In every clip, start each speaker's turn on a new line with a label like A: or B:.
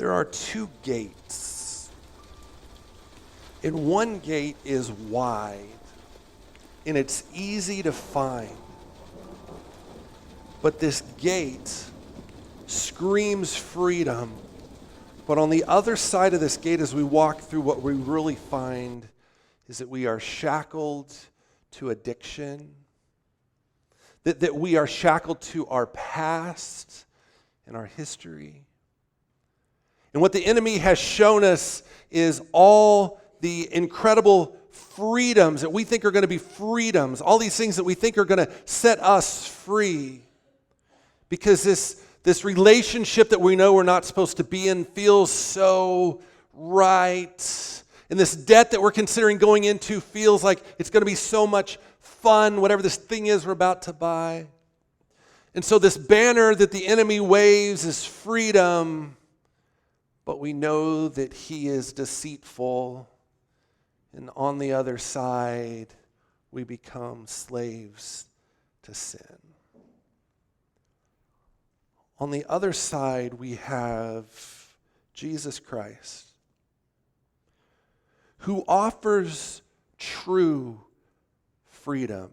A: there are two gates. And one gate is wide, and it's easy to find. But this gate screams freedom. But on the other side of this gate, as we walk through, what we really find is that we are shackled to addiction, that we are shackled to our past and our history. And what the enemy has shown us is all the incredible freedoms that we think are going to be freedoms, all these things that we think are going to set us free. Because this relationship that we know we're not supposed to be in feels so right. And this debt that we're considering going into feels like it's going to be so much fun, whatever this thing is we're about to buy. And so this banner that the enemy waves is freedom, but we know that he is deceitful. And on the other side, we become slaves to sin. On the other side, we have Jesus Christ, who offers true freedom.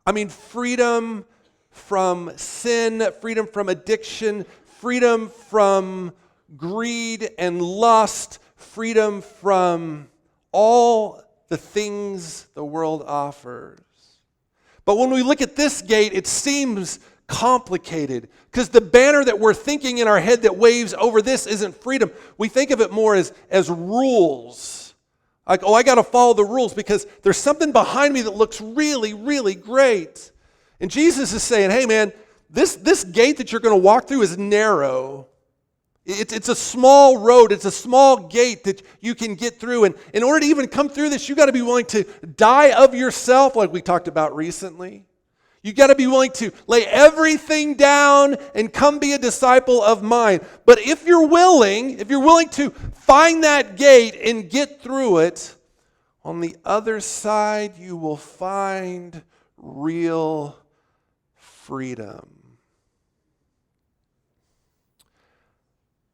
A: I mean, freedom from sin, freedom from addiction, freedom from greed and lust, freedom from all the things the world offers. But when we look at this gate, it seems complicated, because the banner that we're thinking in our head that waves over this isn't freedom. We think of it more as rules. Like, oh, I got to follow the rules because there's something behind me that looks really, really great. And Jesus is saying, hey man, this gate that you're going to walk through is narrow. It's a small road. It's a small gate that you can get through. And in order to even come through this, you got to be willing to die of yourself, like we talked about recently. You got to be willing to lay everything down and come be a disciple of mine. But if you're willing to find that gate and get through it, on the other side you will find real freedom.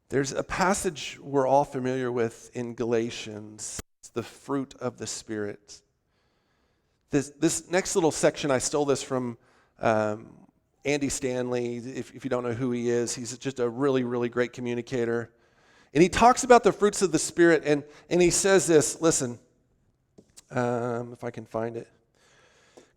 A: There's a passage we're all familiar with in Galatians. It's the fruit of the Spirit. This next little section, I stole this from Andy Stanley. If you don't know who he is, he's just a really, really great communicator. And he talks about the fruits of the Spirit, and he says this, listen, if I can find it.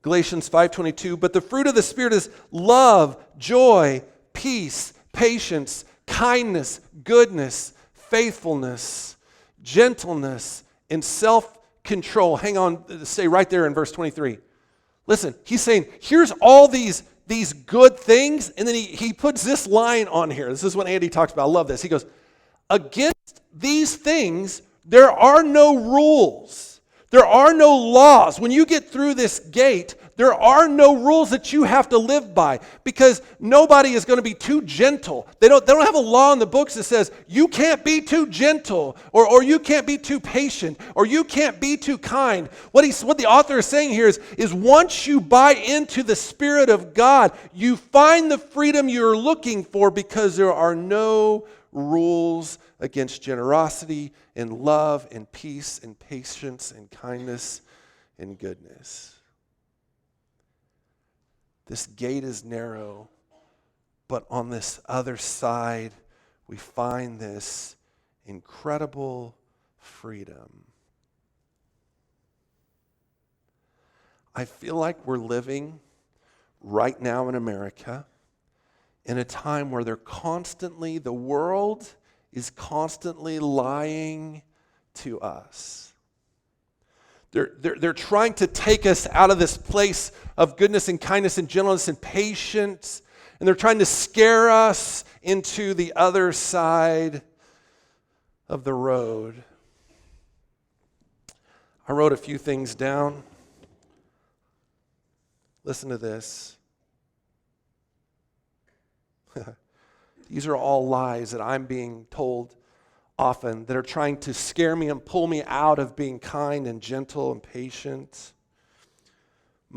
A: Galatians 5:22, but the fruit of the Spirit is love, joy, peace, patience, kindness, goodness, faithfulness, gentleness, and self-control. Hang on, stay right there in verse 23. Listen, he's saying, here's all these good things, and then he puts this line on here. This is what Andy talks about. I love this. He goes, against these things, there are no rules. There are no laws. When you get through this gate, there are no rules that you have to live by, because nobody is going to be too gentle. They don't have a law in the books that says you can't be too gentle, or you can't be too patient, or you can't be too kind. What the author is saying here is once you buy into the Spirit of God, you find the freedom you're looking for, because there are no rules against generosity and love and peace and patience and kindness and goodness. This gate is narrow, but on this other side, we find this incredible freedom. I feel like we're living right now in America in a time where the world is constantly lying to us. They're trying to take us out of this place of goodness and kindness and gentleness and patience, and they're trying to scare us into the other side of the road. I wrote a few things down. Listen to this. These are all lies that I'm being told often that are trying to scare me and pull me out of being kind and gentle and patient.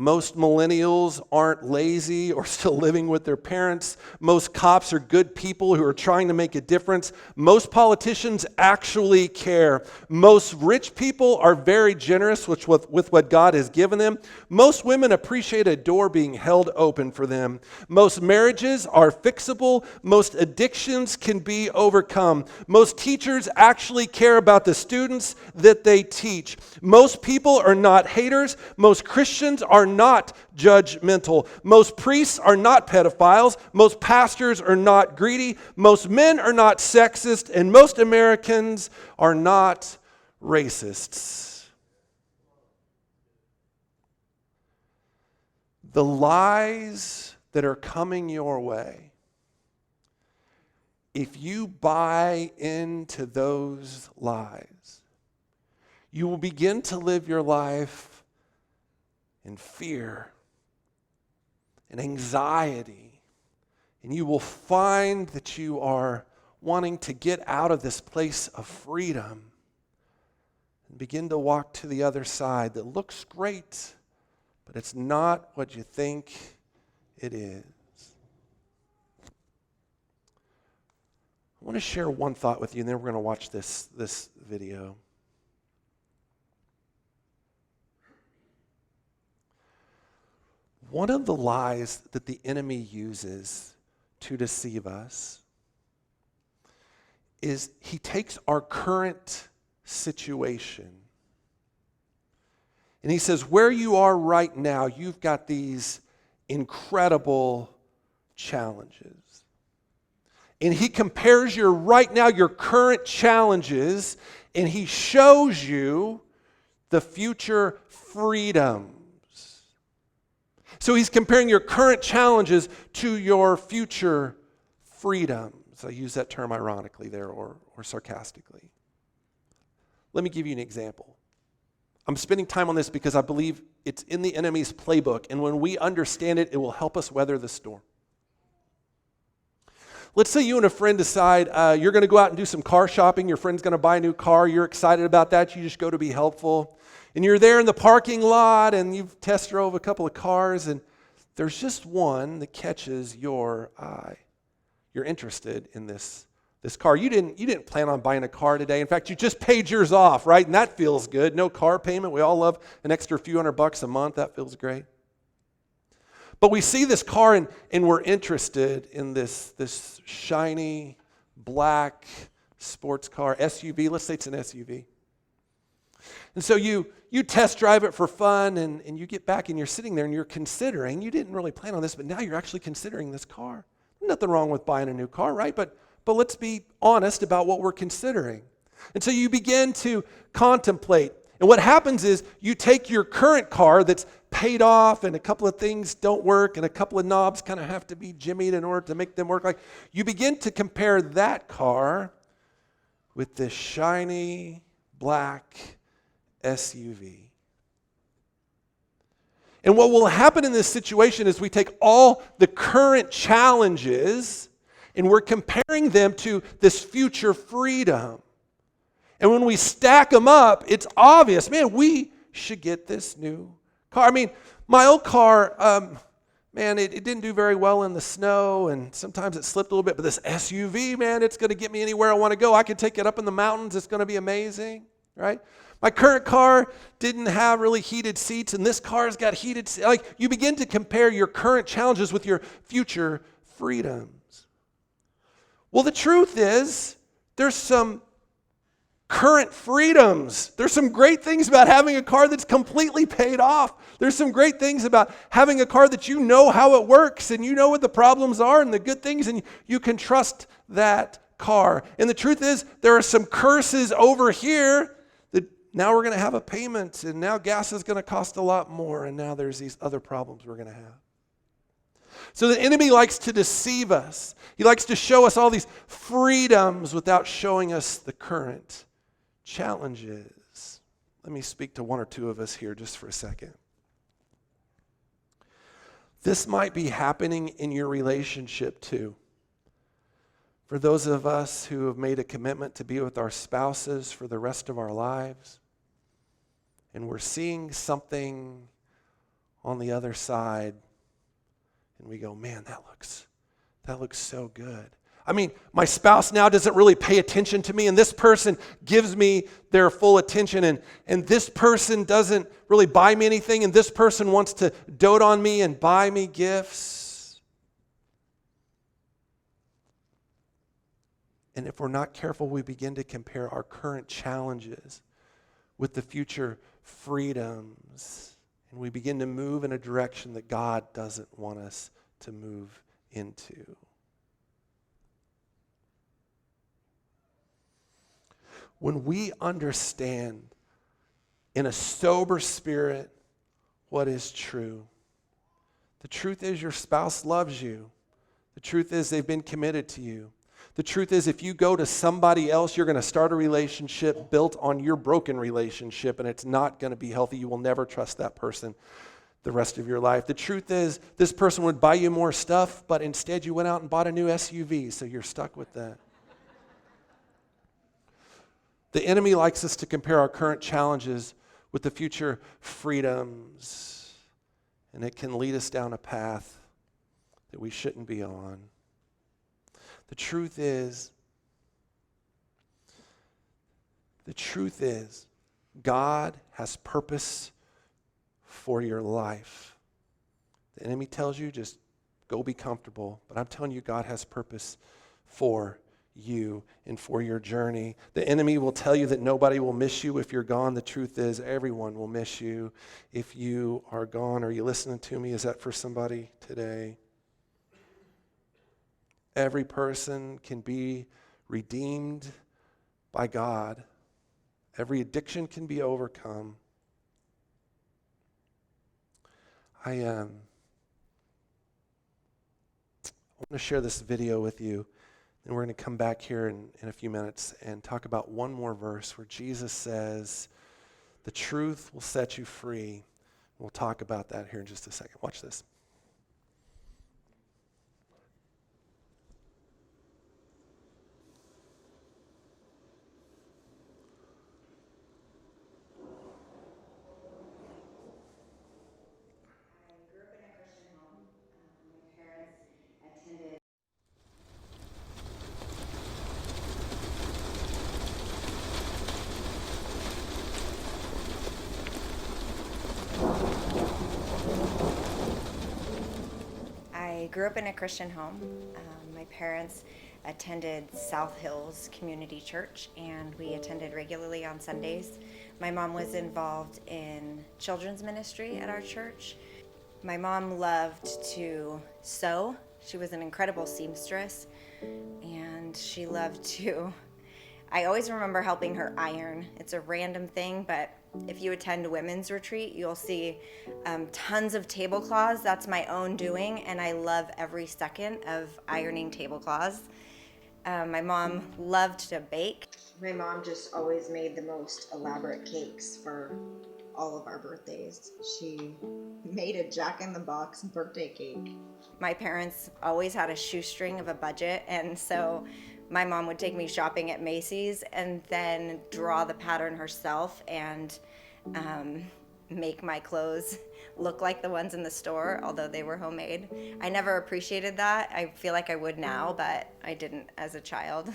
A: Most millennials aren't lazy or still living with their parents. Most cops are good people who are trying to make a difference. Most politicians actually care. Most rich people are very generous with what God has given them. Most women appreciate a door being held open for them. Most marriages are fixable. Most addictions can be overcome. Most teachers actually care about the students that they teach. Most people are not haters. Most Christians are not judgmental. Most priests are not pedophiles. Most pastors are not greedy. Most men are not sexist. And most Americans are not racists. The lies that are coming your way, if you buy into those lies, you will begin to live your life in fear and anxiety, and you will find that you are wanting to get out of this place of freedom and begin to walk to the other side that looks great, but it's not what you think it is. I want to share one thought with you, and then we're going to watch this video. One of the lies that the enemy uses to deceive us is he takes our current situation and he says, where you are right now, you've got these incredible challenges. And he compares your current challenges, and he shows you the future freedom. So he's comparing your current challenges to your future freedoms. I use that term ironically there or sarcastically. Let me give you an example. I'm spending time on this because I believe it's in the enemy's playbook, and when we understand it, it will help us weather the storm. Let's say you and a friend decide you're going to go out and do some car shopping. Your friend's going to buy a new car. You're excited about that. You just go to be helpful. And you're there in the parking lot, and you've test drove a couple of cars, and there's just one that catches your eye. You're interested in this car. You didn't plan on buying a car today. In fact, you just paid yours off, right? And that feels good. No car payment. We all love an extra few $100 a month. That feels great. But we see this car, and we're interested in this shiny, black sports car, SUV. Let's say it's an SUV. And so you test drive it for fun, and you get back and you're sitting there and you're considering, you didn't really plan on this, but now you're actually considering this car. Nothing wrong with buying a new car, right? But let's be honest about what we're considering. And so you begin to contemplate. And what happens is you take your current car that's paid off and a couple of things don't work and a couple of knobs kind of have to be jimmied in order to make them work. Like you begin to compare that car with this shiny black SUV. And what will happen in this situation is we take all the current challenges and we're comparing them to this future freedom. And when we stack them up, it's obvious, man, we should get this new car. I mean, my old car, it didn't do very well in the snow, and sometimes it slipped a little bit, but this SUV, man, it's going to get me anywhere I want to go. I can take it up in the mountains. It's going to be amazing, right? My current car didn't have really heated seats, and this car's got heated seats. Like, you begin to compare your current challenges with your future freedoms. Well, the truth is, there's some current freedoms. There's some great things about having a car that's completely paid off. There's some great things about having a car that you know how it works and you know what the problems are and the good things, and you can trust that car. And the truth is, there are some curses over here that now we're going to have a payment, and now gas is going to cost a lot more, and now there's these other problems we're going to have. So the enemy likes to deceive us. He likes to show us all these freedoms without showing us the current challenges. Let me speak to one or two of us here just for a second. This might be happening in your relationship too. For those of us who have made a commitment to be with our spouses for the rest of our lives, and we're seeing something on the other side and we go, man, that looks so good. I mean, my spouse now doesn't really pay attention to me, and this person gives me their full attention, and this person doesn't really buy me anything, and this person wants to dote on me and buy me gifts. And if we're not careful, we begin to compare our current challenges with the future freedoms, and we begin to move in a direction that God doesn't want us to move into. When we understand in a sober spirit what is true, the truth is your spouse loves you. The truth is they've been committed to you. The truth is if you go to somebody else, you're going to start a relationship built on your broken relationship, and it's not going to be healthy. You will never trust that person the rest of your life. The truth is this person would buy you more stuff, but instead you went out and bought a new SUV, so you're stuck with that. The enemy likes us to compare our current challenges with the future freedoms, and it can lead us down a path that we shouldn't be on. The truth is, God has purpose for your life. The enemy tells you just go be comfortable, but I'm telling you God has purpose for you and for your journey. The enemy will tell you that nobody will miss you if you're gone. The truth is everyone will miss you if you are gone. Are you listening to me? Is that for somebody today? Every person can be redeemed by God. Every addiction can be overcome. I want to share this video with you. And we're going to come back here in a few minutes and talk about one more verse where Jesus says, the truth will set you free. We'll talk about that here in just a second. Watch this.
B: I grew up in a Christian home. My parents attended. I grew up in a Christian home. My parents attended South Hills Community Church, and we attended regularly on Sundays. My mom was involved in children's ministry at our church. My mom loved to sew. She was an incredible seamstress, and she loved to... I always remember helping her iron. It's a random thing, but if you attend women's retreat, you'll see tons of tablecloths. That's my own doing, and I love every second of ironing tablecloths. My mom loved to bake. My mom just always made the most elaborate cakes for all of our birthdays. She made a Jack-in-the-Box birthday cake. My parents always had a shoestring of a budget, and so my mom would take me shopping at Macy's and then draw the pattern herself and make my clothes look like the ones in the store, although they were homemade. I never appreciated that. I feel like I would now, but I didn't as a child.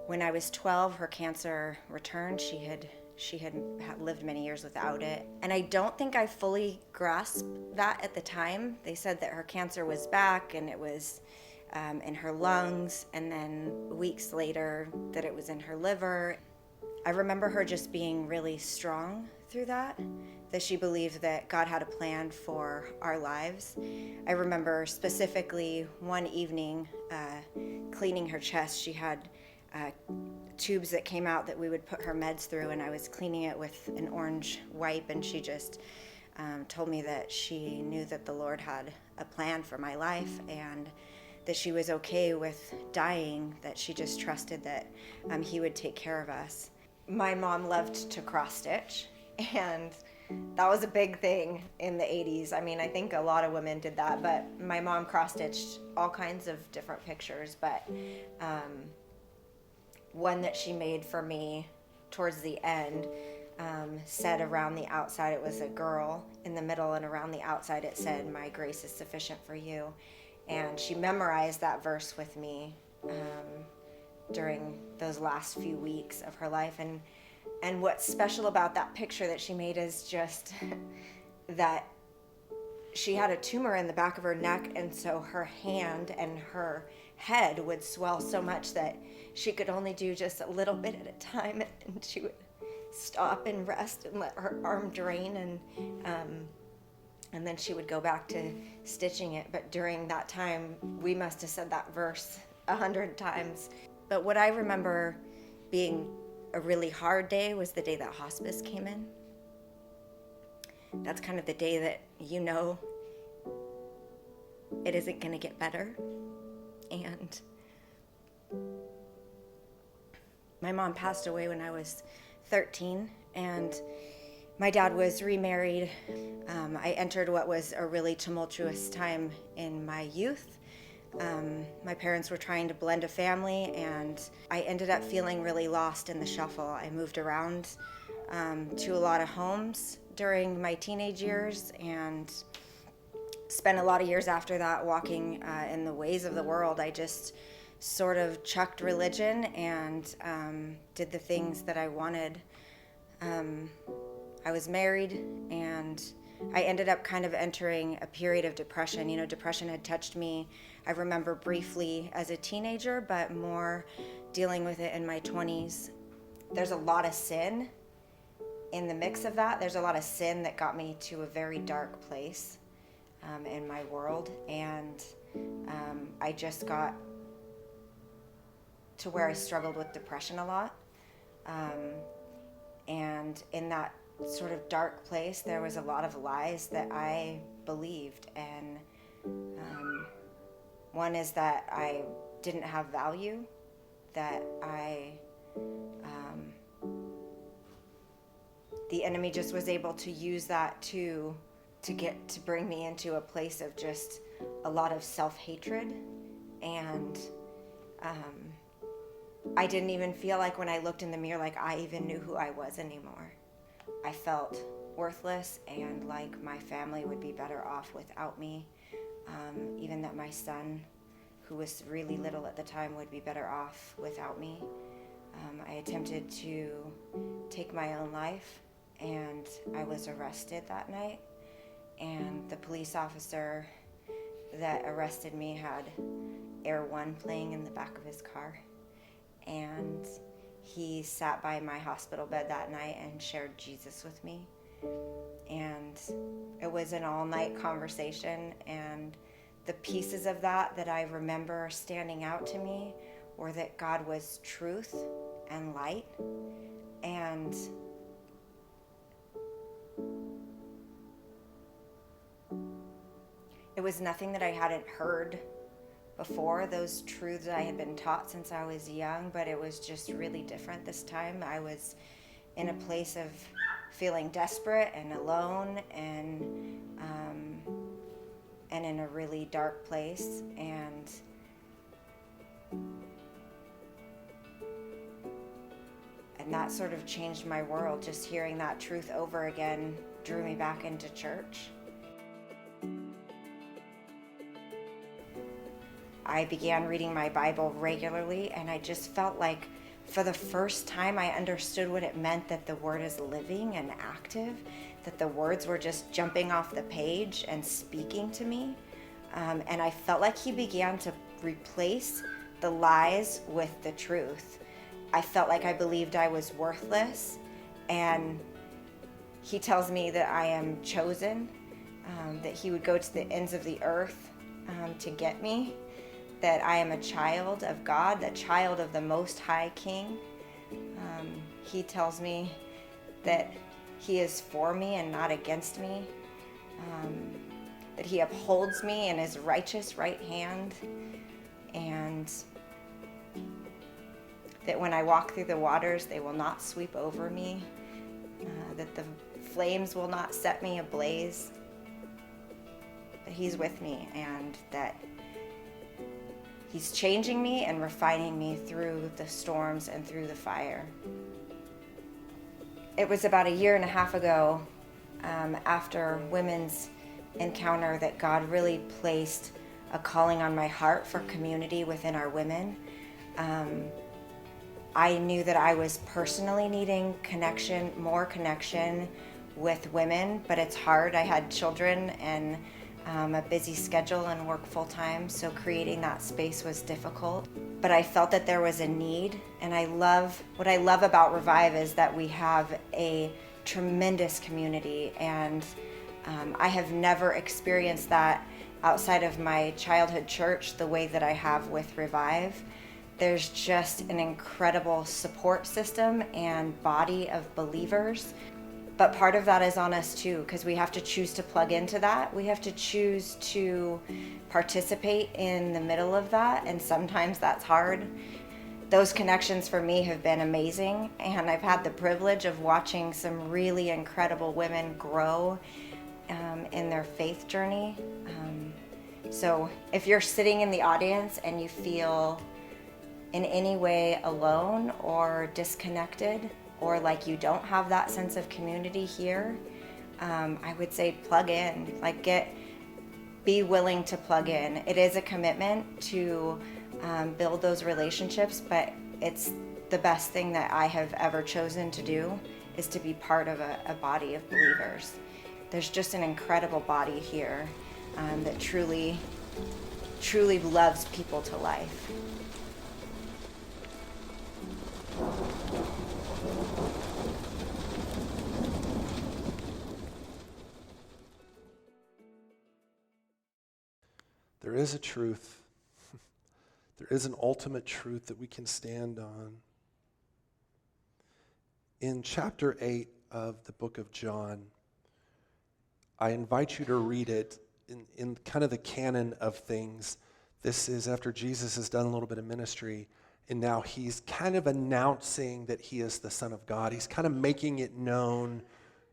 B: When I was 12, her cancer returned. She had lived many years without it. And I don't think I fully grasped that at the time. They said that her cancer was back and it was in her lungs, and then weeks later that it was in her liver. I remember her just being really strong through that she believed that God had a plan for our lives. I remember specifically one evening cleaning her chest. She had tubes that came out that we would put her meds through, and I was cleaning it with an orange wipe, and she just told me that she knew that the Lord had a plan for my life and that she was okay with dying, that she just trusted that he would take care of us. My mom loved to cross stitch, and that was a big thing in the 80s. I mean, I think a lot of women did that, but my mom cross stitched all kinds of different pictures, but one that she made for me towards the end, said around the outside it was a girl in the middle, and around the outside it said, "My grace is sufficient for you." And she memorized that verse with me during those last few weeks of her life. And what's special about that picture that she made is just that she had a tumor in the back of her neck, and so her hand and her head would swell so much that she could only do just a little bit at a time, and she would stop and rest and let her arm drain, and then she would go back to stitching it. But during that time, we must have said that verse 100 times. But what I remember being a really hard day was the day that hospice came in. That's kind of the day that you know it isn't going to get better. And my mom passed away when I was 13, and my dad was remarried. I entered what was a really tumultuous time in my youth. My parents were trying to blend a family, and I ended up feeling really lost in the shuffle. I moved around to a lot of homes during my teenage years, and spent a lot of years after that walking in the ways of the world. I just sort of chucked religion and did the things that I wanted. I was married, and I ended up kind of entering a period of depression. You know, depression had touched me, I remember, briefly as a teenager, but more dealing with it in my 20s. There's a lot of sin in the mix of that. There's a lot of sin that got me to a very dark place in my world, and I just got to where I struggled with depression a lot. And in that sort of dark place, there was a lot of lies that I believed. And one is that I didn't have value, that the enemy just was able to use that to bring me into a place of just a lot of self-hatred. And I didn't even feel like, when I looked in the mirror, like I even knew who I was anymore. I felt worthless, and like my family would be better off without me. Even that my son, who was really little at the time, would be better off without me. I attempted to take my own life, and I was arrested that night. And the police officer that arrested me had Air One playing in the back of his car. And he sat by my hospital bed that night and shared Jesus with me. And it was an all-night conversation, and the pieces of that I remember standing out to me were that God was truth and light, and it was nothing that I hadn't heard before, those truths I had been taught since I was young, but it was just really different this time. I was in a place of feeling desperate and alone, and in a really dark place. And that sort of changed my world. Just hearing that truth over again drew me back into church. I began reading my Bible regularly, and I just felt like for the first time I understood what it meant that the Word is living and active, that the words were just jumping off the page and speaking to me. And I felt like He began to replace the lies with the truth. I felt like I believed I was worthless, and He tells me that I am chosen, that He would go to the ends of the earth to get me, that I am a child of God, the child of the Most High King. He tells me that He is for me and not against me, that He upholds me in His righteous right hand, and that when I walk through the waters, they will not sweep over me, that the flames will not set me ablaze, that He's with me, and that He's changing me and refining me through the storms and through the fire. It was about a year and a half ago, after Women's Encounter, that God really placed a calling on my heart for community within our women. I knew that I was personally needing connection, more connection with women, but it's hard. I had children and a busy schedule and work full time, so creating that space was difficult. But I felt that there was a need, and what I love about Revive is that we have a tremendous community, and I have never experienced that outside of my childhood church the way that I have with Revive. There's just an incredible support system and body of believers. But part of that is on us too, because we have to choose to plug into that. We have to choose to participate in the middle of that, and sometimes that's hard. Those connections for me have been amazing, and I've had the privilege of watching some really incredible women grow in their faith journey. So if you're sitting in the audience and you feel in any way alone or disconnected, or like you don't have that sense of community here, I would say plug in. Be willing to plug in. It is a commitment to build those relationships, but it's the best thing that I have ever chosen to do, is to be part of a body of believers. There's just an incredible body here that truly loves people to life.
A: There is a truth. There is an ultimate truth that we can stand on. In chapter 8 of the book of John, I invite you to read it in kind of the canon of things. This is after Jesus has done a little bit of ministry, and now he's kind of announcing that he is the Son of God. He's kind of making it known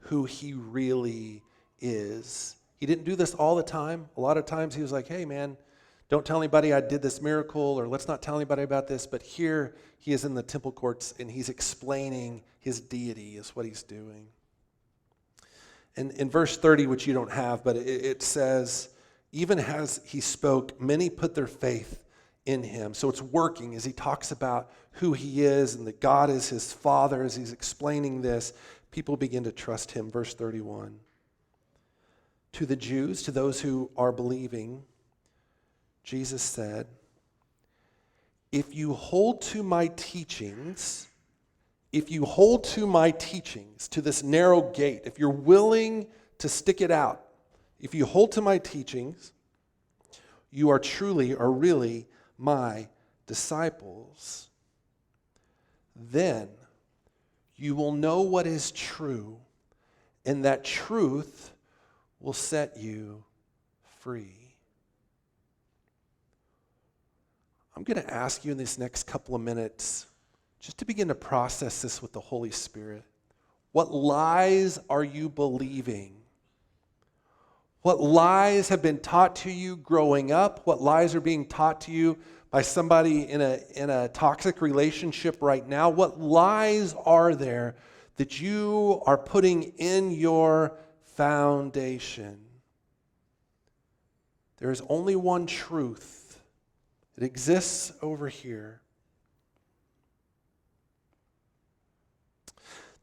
A: who he really is. He didn't do this all the time. A lot of times he was like, hey man, don't tell anybody I did this miracle, or let's not tell anybody about this. But here he is in the temple courts and he's explaining his deity is what he's doing. And in verse 30, which you don't have, but it says, even as he spoke, many put their faith in him. So it's working as he talks about who he is and that God is his Father. As he's explaining this, people begin to trust him. Verse 31. To the Jews, to those who are believing, Jesus said, if you hold to my teachings, to this narrow gate, if you're willing to stick it out, if you hold to my teachings, you are really my disciples. Then you will know what is true, and that truth will set you free. I'm going to ask you in this next couple of minutes just to begin to process this with the Holy Spirit. What lies are you believing? What lies have been taught to you growing up? What lies are being taught to you by somebody in a toxic relationship right now? What lies are there that you are putting in your foundation? There is only one truth. It exists over here.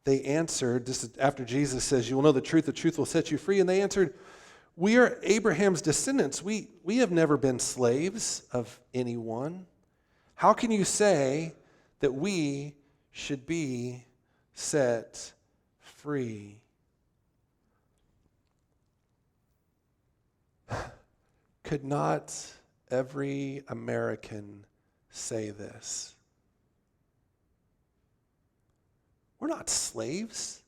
A: They answered, this is after Jesus says, you will know the truth will set you free. And they answered, we are Abraham's descendants. We have never been slaves of anyone. How can you say that we should be set free? Could not every American say this? We're not slaves.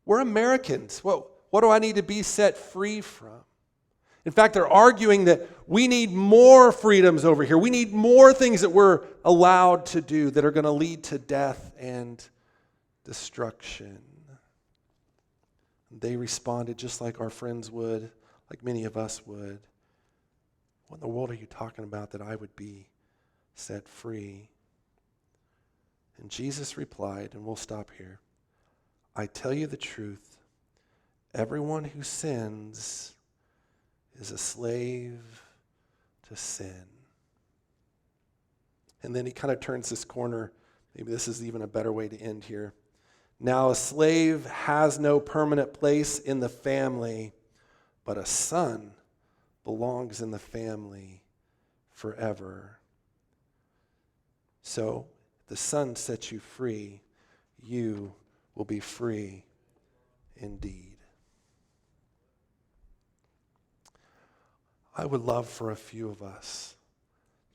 A: We're Americans. What do I need to be set free from? In fact, they're arguing that we need more freedoms over here. We need more things that we're allowed to do that are going to lead to death and destruction. They responded just like our friends would, like many of us would. What in the world are you talking about that I would be set free? And Jesus replied, and we'll stop here. I tell you the truth, everyone who sins is a slave to sin. And then he kind of turns this corner. Maybe this is even a better way to end here. Now a slave has no permanent place in the family, but a son belongs in the family forever. So if the Son sets you free, you will be free indeed. I would love for a few of us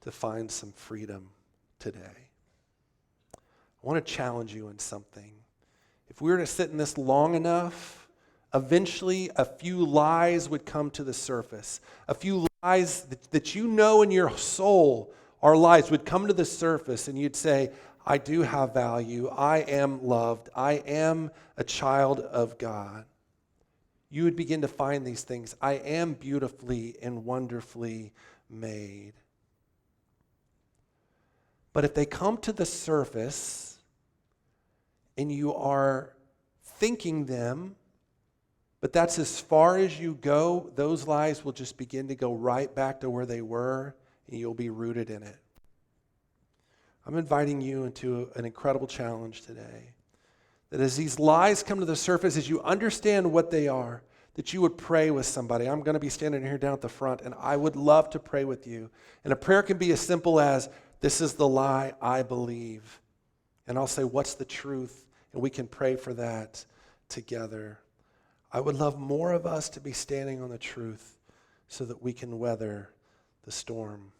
A: to find some freedom today. I want to challenge you in something. If we were to sit in this long enough, eventually a few lies would come to the surface. A few lies that you know in your soul are lies would come to the surface, and you'd say, I do have value. I am loved. I am a child of God. You would begin to find these things. I am beautifully and wonderfully made. But if they come to the surface and you are thinking them, but that's as far as you go, those lies will just begin to go right back to where they were, and you'll be rooted in it. I'm inviting you into an incredible challenge today. That as these lies come to the surface, as you understand what they are, that you would pray with somebody. I'm going to be standing here down at the front, and I would love to pray with you. And a prayer can be as simple as, this is the lie I believe. And I'll say, what's the truth? And we can pray for that together. I would love more of us to be standing on the truth so that we can weather the storm